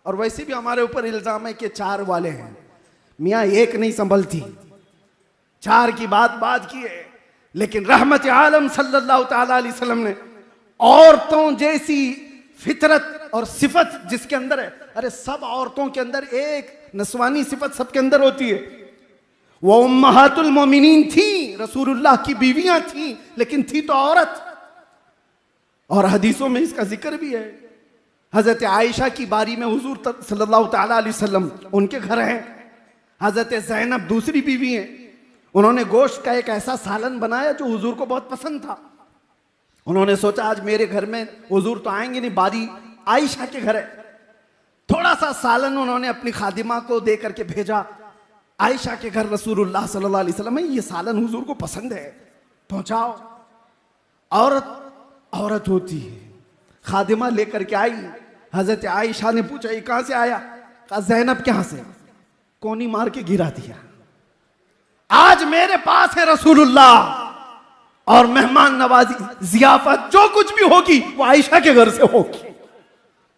और वैसे भी हमारे ऊपर इल्जाम है कि 4 वाले हैं। मियाँ एक नहीं संभलती, 4 की बात की है। लेकिन रहमत आलम सल्लल्लाहु ताला अलैहि वसल्लम ने औरतों जैसी फितरत और सिफत जिसके अंदर है, अरे सब औरतों के अंदर एक नस्वानी सिफत सबके अंदर होती है। वो उम्महातुल मोमिनीन थी, रसूलुल्लाह की बीवियां थी, लेकिन थी तो औरत। और हदीसों में इसका जिक्र भी है। हजरत आयशा की बारी में हुजूर सल्लल्लाहु ताला अलैहि वसल्लम उनके घर हैं। हजरत ज़ैनब दूसरी बीवी हैं। उन्होंने गोश्त का एक ऐसा सालन बनाया जो हुजूर को बहुत पसंद था। उन्होंने सोचा आज मेरे घर में हुजूर तो आएंगे नहीं, बारी आयशा के घर है। थोड़ा सा सालन उन्होंने अपनी खादिमा को दे करके भेजा। आयशा के घर रसूलुल्लाह सल्लल्लाहु अलैहि वसल्लम, ये सालन हुजूर को पसंद है, पहुंचाओ। औरत होती है, खादिमा लेकर के आई। हजरत आयशा ने पूछा ये कहां से आया? कहा ज़ैनब के यहां से, कोनी मार के गिरा दिया। आज मेरे पास है रसूलुल्लाह, और मेहमान नवाजी जियाफत जो कुछ भी होगी वो आयशा के घर से होगी।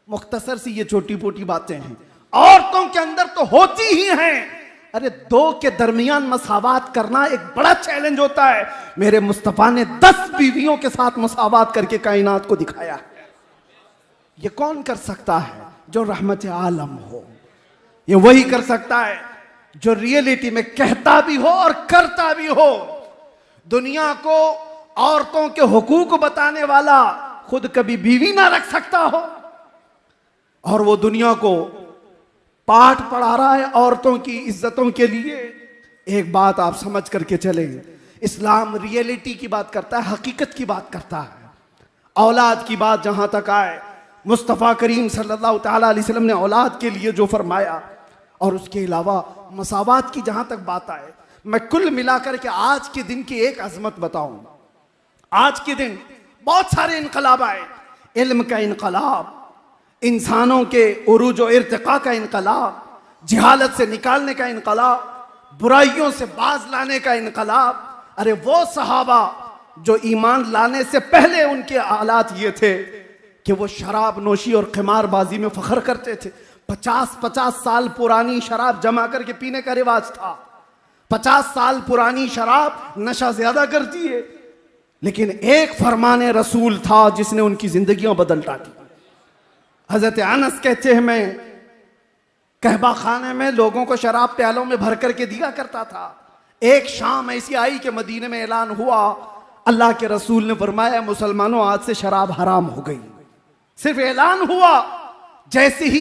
मुख्तसर सी ये छोटी मोटी बातें हैं, औरतों के अंदर तो होती ही हैं। अरे 2 के दरमियान मसावात करना एक बड़ा चैलेंज होता है। मेरे मुस्तफा ने 10 बीवियों के साथ मसावात करके कायनात को दिखाया है। ये कौन कर सकता है? जो रहमत आलम हो। ये वही कर सकता है जो रियलिटी में कहता भी हो और करता भी हो। दुनिया को औरतों के हुकूक बताने वाला खुद कभी बीवी ना रख सकता हो, और वो दुनिया को पाठ पढ़ा रहा है औरतों की इज्जतों के लिए। एक बात आप समझ करके चले, इस्लाम रियलिटी की बात करता है, हकीकत की बात करता है। औलाद की बात जहां तक आए, मुस्तफ़ा करीम सल्लल्लाहु ताला अलैहि वसल्लम ने औलाद के लिए जो फरमाया, और उसके अलावा मसावात की जहां तक बात आए, मैं कुल मिलाकर के आज के दिन की एक अजमत बताऊं। आज के दिन बहुत सारे इनकलाब आए। इल्म का इनकलाब, इंसानों के उरूज और इर्तिका का इनकलाब, जिहालत से निकालने का इनकलाब, बुराइयों से बाज लाने का इनकलाब। अरे वो सहाबा जो ईमान लाने से पहले उनके हालात ये थे कि वो शराब नोशी और क़िमारबाजी में फख्र करते थे। 50-50 साल पुरानी शराब जमा करके पीने का रिवाज था। 50 साल पुरानी शराब नशा ज्यादा करती है, लेकिन एक फरमाने रसूल था जिसने उनकी जिंदगियां बदल डाली। हजरत अनस कहते हैं, मैं कहबा खाने में लोगों को शराब प्यालों में भर करके दिया करता था। एक शाम ऐसी आई कि मदीने में ऐलान हुआ, अल्लाह के रसूल ने फरमाया मुसलमानों आज से शराब हराम हो गई। सिर्फ ऐलान हुआ, जैसे ही